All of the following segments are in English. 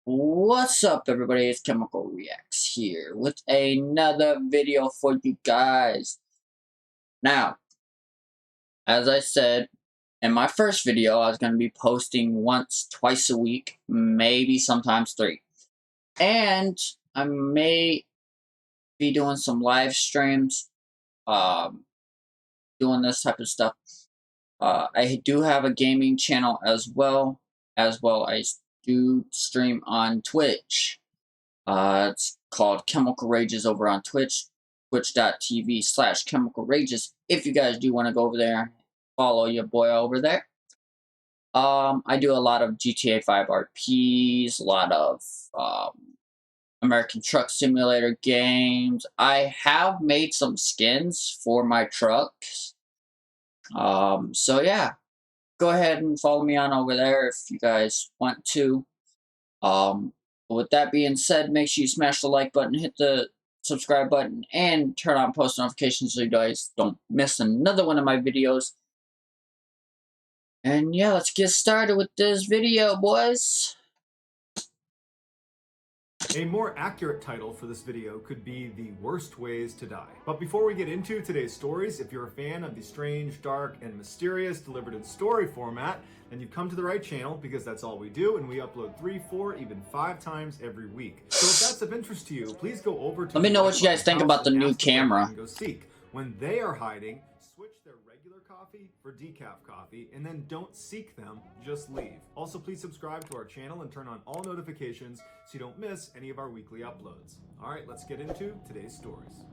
What's up, everybody? It's Chemical Reacts here with another video for you guys. Now, as I said in my first video, I was going to be posting once, twice a week, maybe sometimes three. And I may be doing some live streams, doing this type of stuff. I do have a gaming channel as well I do stream on Twitch. It's called Chemical Rages over on Twitch, twitch.tv/Chemical Rages. If you guys do want to go over there, follow your boy over there. I do a lot of GTA 5 RPs, a lot of American Truck Simulator games. I have made some skins for my trucks. So yeah, go ahead and follow me on over there if you guys want to. With that being said, make sure you smash the like button, hit the subscribe button, and turn on post notifications so you guys don't miss another one of my videos. And yeah, let's get started with this video, boys. A more accurate title for this video could be The Worst Ways to Die. But before we get into today's stories, if you're a fan of the strange, dark, and mysterious delivered in story format, then you've come to the right channel because that's all we do, and we upload 3, 4, even 5 times every week. So if that's of interest to you, please go over to... Let me know what you guys think about the new camera. Go seek. When they are hiding, switch their regular coffee for decaf coffee, and then don't seek them, just leave. Also, please subscribe to our channel and turn on all notifications so you don't miss any of our weekly uploads. All right, let's get into today's stories.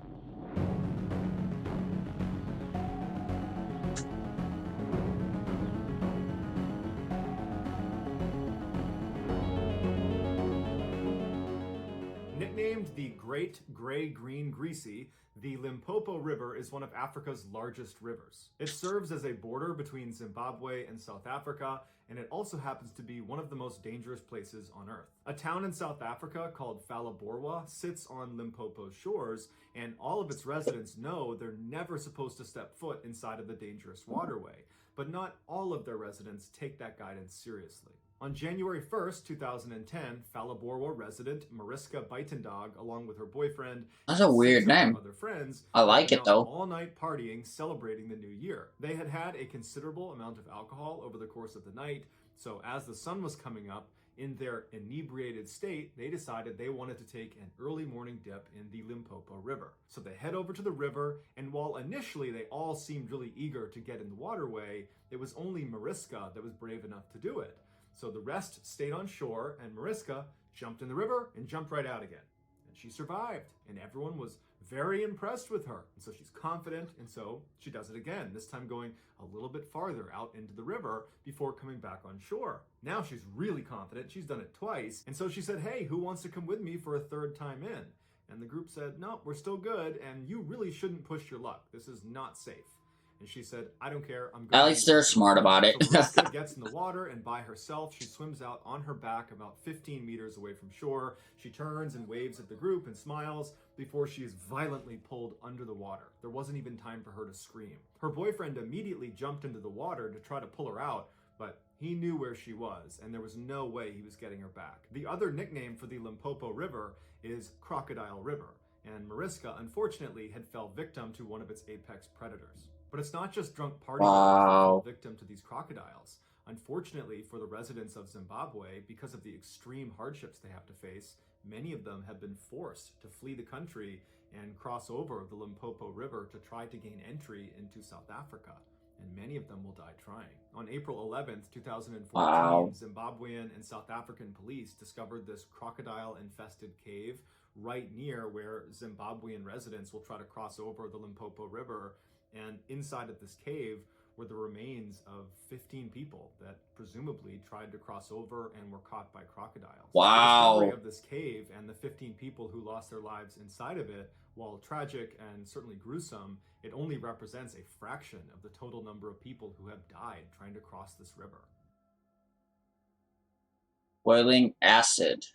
Nicknamed the Great Gray Green Greasy, the Limpopo River is one of Africa's largest rivers. It serves as a border between Zimbabwe and South Africa, and it also happens to be one of the most dangerous places on Earth. A town in South Africa called Phalaborwa sits on Limpopo's shores, and all of its residents know they're never supposed to step foot inside of the dangerous waterway. But not all of their residents take that guidance seriously. On January 1st, 2010, Phalaborwa resident Mariska Buitendog, along with her boyfriend, that's a weird name. Other friends, I like it though. All-night partying, celebrating the new year. They had had a considerable amount of alcohol over the course of the night, so as the sun was coming up, in their inebriated state, they decided they wanted to take an early morning dip in the Limpopo River. So they head over to the river, and while initially they all seemed really eager to get in the waterway, it was only Mariska that was brave enough to do it. So the rest stayed on shore, and Mariska jumped in the river and jumped right out again. And she survived, and everyone was very impressed with her. And so she's confident, and so she does it again, this time going a little bit farther out into the river before coming back on shore. Now she's really confident. She's done it twice. And so she said, "Hey, who wants to come with me for a third time in?" And the group said, "No, we're still good, and you really shouldn't push your luck. This is not safe." And she said, "I don't care, I'm going." At least they're smart about it. So Mariska gets in the water, and by herself, she swims out on her back about 15 meters away from shore. She turns and waves at the group and smiles before she is violently pulled under the water. There wasn't even time for her to scream. Her boyfriend immediately jumped into the water to try to pull her out, but he knew where she was, and there was no way he was getting her back. The other nickname for the Limpopo River is Crocodile River, and Mariska, unfortunately, had fell victim to one of its apex predators. But it's not just drunk partygoers that fall victim to these crocodiles. Unfortunately for the residents of Zimbabwe, because of the extreme hardships they have to face, many of them have been forced to flee the country and cross over the Limpopo River to try to gain entry into South Africa. And many of them will die trying. On April 11th, 2014, Zimbabwean and South African police discovered this crocodile-infested cave right near where Zimbabwean residents will try to cross over the Limpopo River. And inside of this cave were the remains of 15 people that presumably tried to cross over and were caught by crocodiles. Wow. The discovery of this cave and the 15 people who lost their lives inside of it, while tragic and certainly gruesome, it only represents a fraction of the total number of people who have died trying to cross this river. Boiling acid.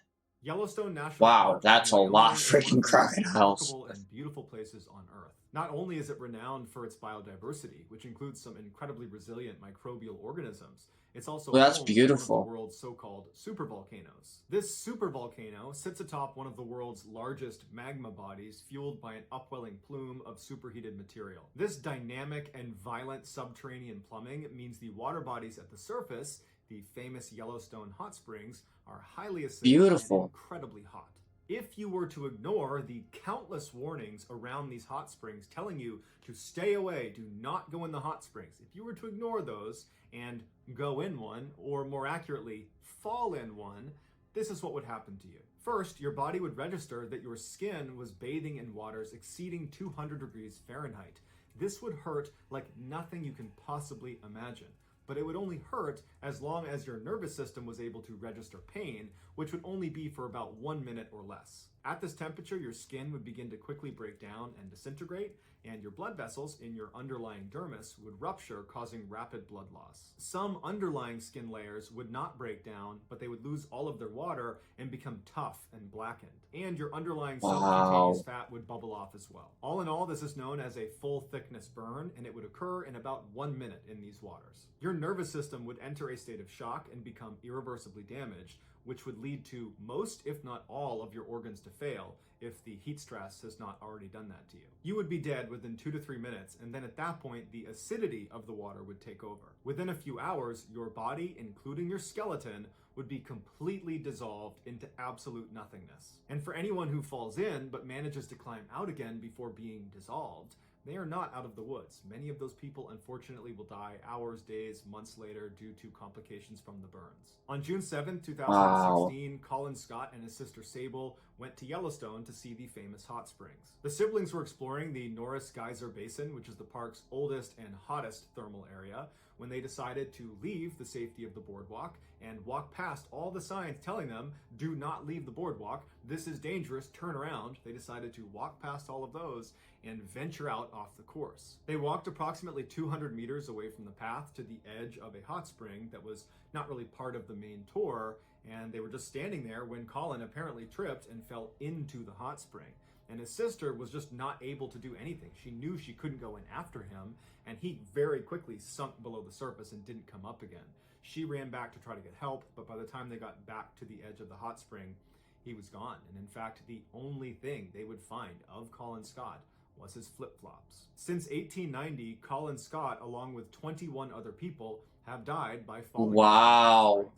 Yellowstone National Wow, Park in that's a lot of Wyoming is one freaking of the most crocodiles. remarkable and beautiful places on Earth. Not only is it renowned for its biodiversity, which includes some incredibly resilient microbial organisms, it's also Well, that's home to one of the beautiful. world's so-called supervolcanoes. This supervolcano sits atop one of the world's largest magma bodies fueled by an upwelling plume of superheated material. This dynamic and violent subterranean plumbing means the water bodies at the surface, the famous Yellowstone hot springs, are highly acidic and Beautiful. incredibly hot. If you were to ignore the countless warnings around these hot springs telling you to stay away, do not go in the hot springs, if you were to ignore those and go in one, or more accurately, fall in one, this is what would happen to you. First, your body would register that your skin was bathing in waters exceeding 200 degrees Fahrenheit. This would hurt like nothing you can possibly imagine. But it would only hurt as long as your nervous system was able to register pain, which would only be for about 1 minute or less. At this temperature, your skin would begin to quickly break down and disintegrate, and your blood vessels in your underlying dermis would rupture, causing rapid blood loss. Some underlying skin layers would not break down, but they would lose all of their water and become tough and blackened. And your underlying subcutaneous Wow. fat would bubble off as well. All in all, this is known as a full thickness burn, and it would occur in about 1 minute in these waters. Your nervous system would enter a state of shock and become irreversibly damaged, which would lead to most, if not all, of your organs to fail if the heat stress has not already done that to you. You would be dead within 2 to 3 minutes, and then at that point, the acidity of the water would take over. Within a few hours, your body, including your skeleton, would be completely dissolved into absolute nothingness. And for anyone who falls in but manages to climb out again before being dissolved, they are not out of the woods. Many of those people, unfortunately, will die hours, days, months later due to complications from the burns. On June 7, Wow. 2016, Colin Scott and his sister Sable went to Yellowstone to see the famous hot springs. The siblings were exploring the Norris Geyser Basin, which is the park's oldest and hottest thermal area, when they decided to leave the safety of the boardwalk and walk past all the signs telling them, do not leave the boardwalk, this is dangerous, turn around. They decided to walk past all of those and venture out off the course. They walked approximately 200 meters away from the path to the edge of a hot spring that was not really part of the main tour, and they were just standing there when Colin apparently tripped and fell into the hot spring. And his sister was just not able to do anything. She knew she couldn't go in after him, and he very quickly sunk below the surface and didn't come up again. She ran back to try to get help, but by the time they got back to the edge of the hot spring, he was gone. And in fact, the only thing they would find of Colin Scott was his flip-flops. Since 1890, Colin Scott, along with 21 other people, have died by falling into these hot Wow. springs.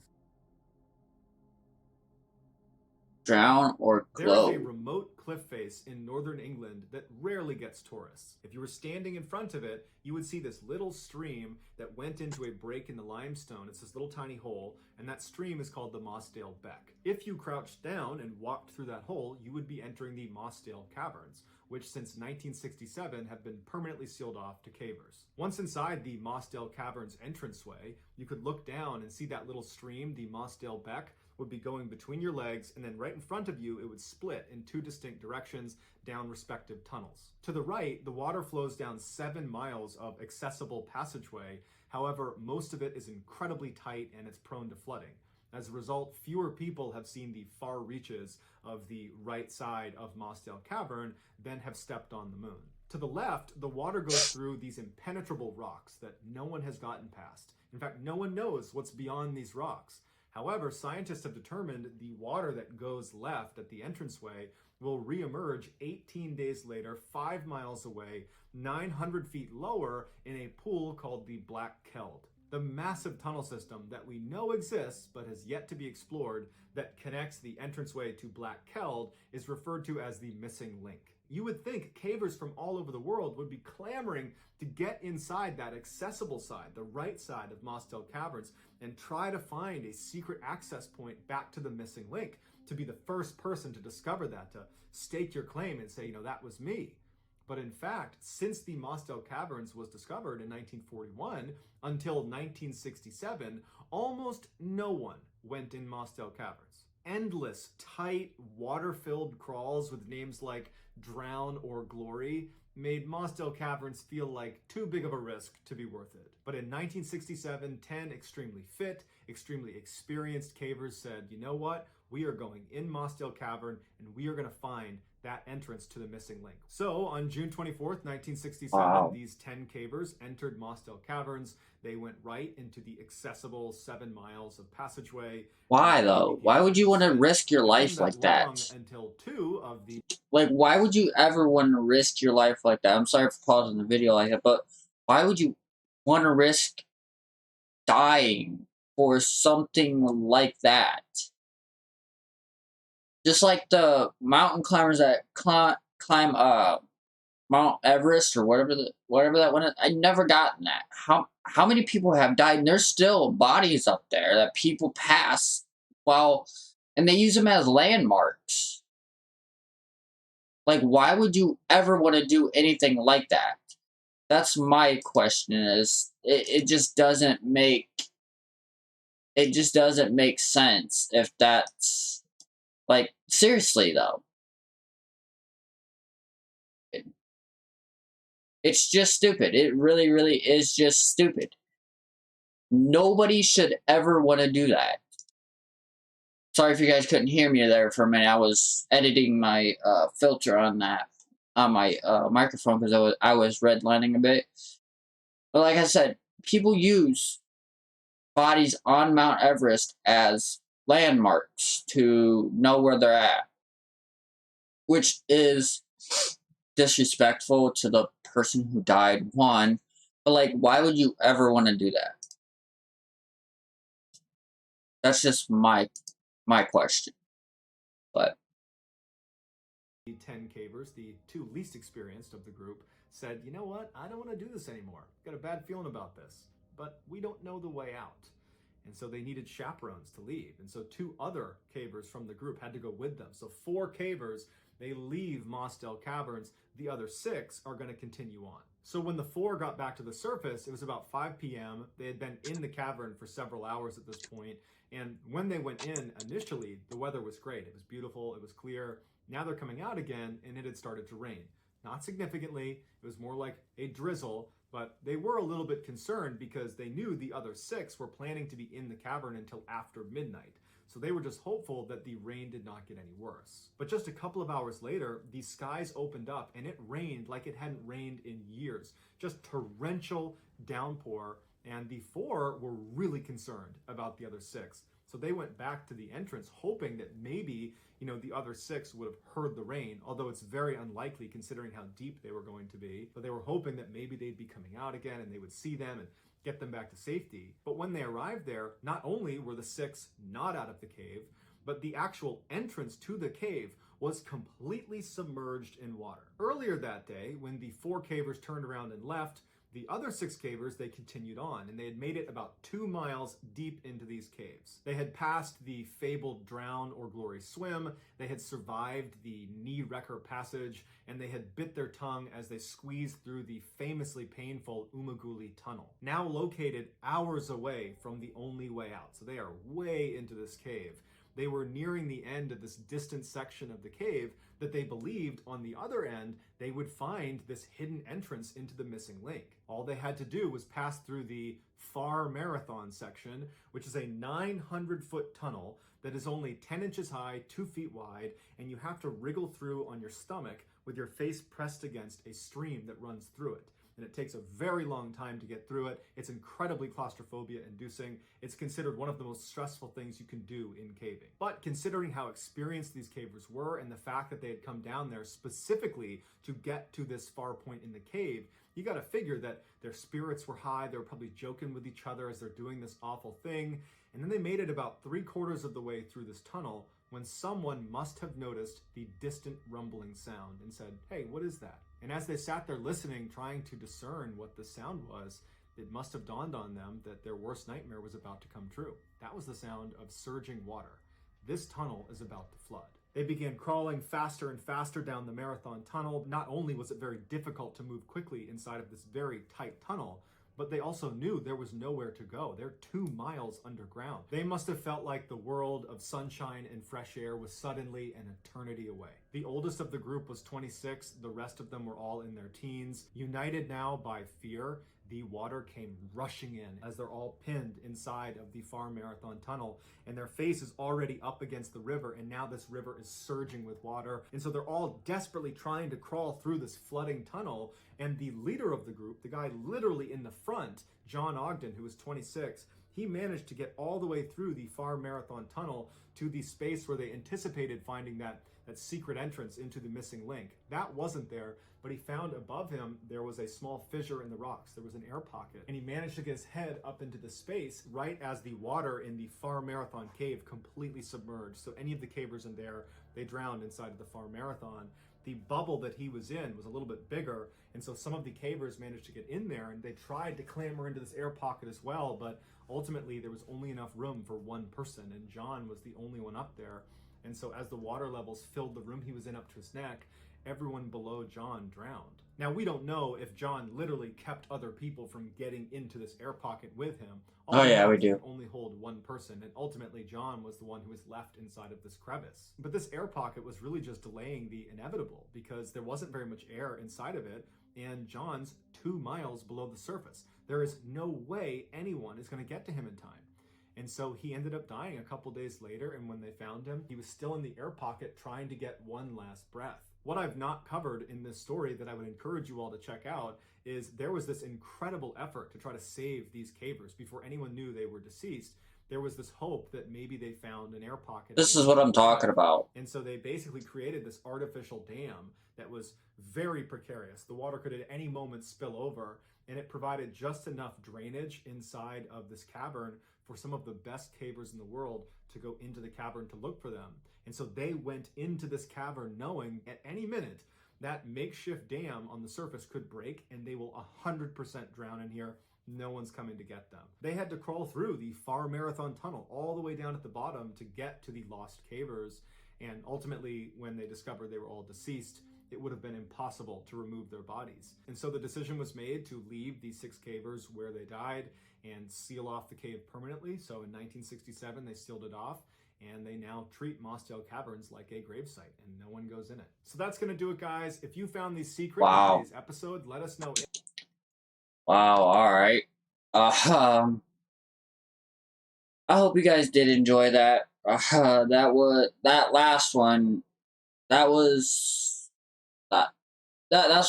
Drown or There is a glow. remote cliff face in northern England that rarely gets tourists. If you were standing in front of it, you would see this little stream that went into a break in the limestone. It's this little tiny hole, and that stream is called the Mossdale Beck. If you crouched down and walked through that hole, you would be entering the Mossdale Caverns, which since 1967 have been permanently sealed off to cavers. Once inside the Mossdale Caverns entranceway, you could look down and see that little stream, the Mossdale Beck, would be going between your legs, and then right in front of you, it would split in two distinct directions down respective tunnels. To the right, the water flows down 7 miles of accessible passageway. However, most of it is incredibly tight and it's prone to flooding. As a result, fewer people have seen the far reaches of the right side of Mossdale Cavern than have stepped on the moon. To the left, the water goes through these impenetrable rocks that no one has gotten past. In fact, no one knows what's beyond these rocks. However, scientists have determined the water that goes left at the entranceway will reemerge 18 days later, 5 miles away, 900 feet lower, in a pool called the Black Keld. The massive tunnel system that we know exists but has yet to be explored that connects the entranceway to Black Keld is referred to as the missing link. You would think cavers from all over the world would be clamoring to get inside that accessible side, the right side of Mossdale Caverns, and try to find a secret access point back to the missing link, to be the first person to discover that, to stake your claim and say, that was me. But in fact, since the Mossdale Caverns was discovered in 1941 until 1967, almost no one went in Mossdale Caverns. Endless, tight, water-filled crawls with names like Drown or Glory made Mossdale Caverns feel like too big of a risk to be worth it. But in 1967, 10 extremely fit, extremely experienced cavers said, you know what? We are going in Mossdale Cavern and we are going to find that entrance to the missing link. So on June 24th, 1967, Wow. these 10 cavers entered Mossdale Caverns. They went right into the accessible 7 miles of passageway. Why They though? Why began would to you want to descend. risk your It wasn't life that like that? long until 2 of the Like, why would you ever want to risk your life like that? I'm sorry for pausing the video like that, but why would you want to risk dying for something like that? Just like the mountain climbers that climb Mount Everest or whatever that one is. I never gotten that. How many people have died? And there's still bodies up there that people pass while, and they use them as landmarks. Like, why would you ever want to do anything like that? That's my question. Is it just doesn't make sense if that's like seriously though. It, it's just stupid. It really, really is just stupid. Nobody should ever want to do that. Sorry if you guys couldn't hear me there for a minute. I was editing my filter on my microphone because I was redlining a bit. But like I said, people use bodies on Mount Everest as landmarks to know where they're at, which is disrespectful to the person who died, one, but like, why would you ever want to do that? That's just my question. But 10 cavers, the 2 least experienced of the group, said, you know what, I don't want to do this anymore. Got a bad feeling about this, but we don't know the way out. And so they needed chaperones to leave. And so 2 other cavers from the group had to go with them. So 4 cavers, they leave Mossdale Caverns. The other 6 are going to continue on. So when the 4 got back to the surface, it was about 5 p.m. They had been in the cavern for several hours at this point. And when they went in initially, the weather was great. It was beautiful. It was clear. Now they're coming out again, and it had started to rain. Not significantly. It was more like a drizzle, but they were a little bit concerned because they knew the other 6 were planning to be in the cavern until after midnight. So they were just hopeful that the rain did not get any worse. But just a couple of hours later, the skies opened up and it rained like it hadn't rained in years. Just torrential downpour, and the 4 were really concerned about the other 6. So they went back to the entrance hoping that maybe, the other 6 would have heard the rain, although it's very unlikely considering how deep they were going to be. But they were hoping that maybe they'd be coming out again and they would see them and get them back to safety. But when they arrived there, not only were the 6 not out of the cave, but the actual entrance to the cave was completely submerged in water. Earlier that day, when the 4 cavers turned around and left, the other 6 cavers, they continued on, and they had made it about 2 miles deep into these caves. They had passed the fabled drown or glory swim, they had survived the knee wrecker passage, and they had bit their tongue as they squeezed through the famously painful Umaguli tunnel, now located hours away from the only way out. So they are way into this cave. They were nearing the end of this distant section of the cave that they believed on the other end they would find this hidden entrance into the missing link. All they had to do was pass through the far marathon section, which is a 900-foot tunnel that is only 10 inches high, 2 feet wide, and you have to wriggle through on your stomach with your face pressed against a stream that runs through it. And it takes a very long time to get through it. It's incredibly claustrophobia inducing. It's considered one of the most stressful things you can do in caving. But considering how experienced these cavers were and the fact that they had come down there specifically to get to this far point in the cave, you got to figure that their spirits were high. They were probably joking with each other as they're doing this awful thing. And then they made it about 3/4 of the way through this tunnel when someone must have noticed the distant rumbling sound and said, "Hey, what is that?" And as they sat there listening, trying to discern what the sound was, it must have dawned on them that their worst nightmare was about to come true. That was the sound of surging water. This tunnel is about to flood. They began crawling faster and faster down the marathon tunnel. Not only was it very difficult to move quickly inside of this very tight tunnel, but they also knew there was nowhere to go. They're 2 miles underground. They must have felt like the world of sunshine and fresh air was suddenly an eternity away. The oldest of the group was 26. The rest of them were all in their teens. United now by fear, the water came rushing in as they're all pinned inside of the Far Marathon Tunnel, and their face is already up against the river, and now this river is surging with water. And so they're all desperately trying to crawl through this flooding tunnel, and the leader of the group, the guy literally in the front, John Ogden, who was 26, he managed to get all the way through the Far Marathon Tunnel to the space where they anticipated finding that secret entrance into the missing link. That wasn't there, but he found above him there was a small fissure in the rocks. There was an air pocket, and he managed to get his head up into the space right as the water in the Far Marathon cave completely submerged. So any of the cavers in there, they drowned inside of the Far Marathon. The bubble that he was in was a little bit bigger, and so some of the cavers managed to get in there, and they tried to clamber into this air pocket as well, but ultimately there was only enough room for one person, and John was the only one up there. And so as the water levels filled the room he was in up to his neck, everyone below John drowned. Now, we don't know if John literally kept other people from getting into this air pocket with him. Oh yeah, we do. Could only hold one person, and ultimately John was the one who was left inside of this crevice. But this air pocket was really just delaying the inevitable, because there wasn't very much air inside of it, and John's 2 miles below the surface. There is no way anyone is going to get to him in time. And so he ended up dying a couple days later, and when they found him, he was still in the air pocket trying to get one last breath. What I've not covered in this story that I would encourage you all to check out is there was this incredible effort to try to save these cavers before anyone knew they were deceased. There was this hope that maybe they found an air pocket. This is what I'm talking about. And so they basically created this artificial dam that was very precarious. The water could at any moment spill over, and it provided just enough drainage inside of this cavern for some of the best cavers in the world to go into the cavern to look for them. And so they went into this cavern knowing at any minute that makeshift dam on the surface could break, and they will 100% drown in here. No one's coming to get them. They had to crawl through the Far Marathon Tunnel all the way down at the bottom to get to the lost cavers. And ultimately, when they discovered they were all deceased, it would have been impossible to remove their bodies. And so the decision was made to leave the 6 cavers where they died and seal off the cave permanently. So in 1967, they sealed it off, and they now treat Mossdale Caverns like a gravesite, and no one goes in it. So that's going to do it, guys. If you found these secrets in today's episode, let us know. Wow, all right. I hope you guys did enjoy that. That last one. That's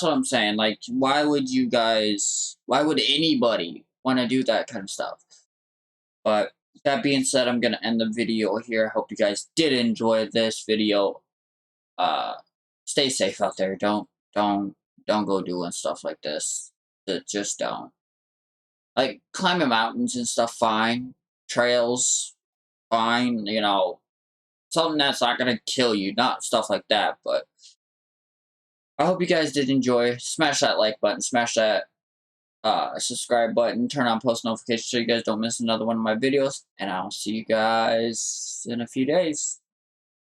what I'm saying. Like, why would anybody want to do that kind of stuff? But that being said, I'm gonna end the video here. I hope you guys did enjoy this video. Stay safe out there. Don't go doing stuff like this. Just don't. Like, climbing mountains and stuff, fine. Trails, fine. You know, something that's not gonna kill you, not stuff like that. But I hope you guys did enjoy. Smash that like button, smash that subscribe button, turn on post notifications so you guys don't miss another one of my videos, and I'll see you guys in a few days.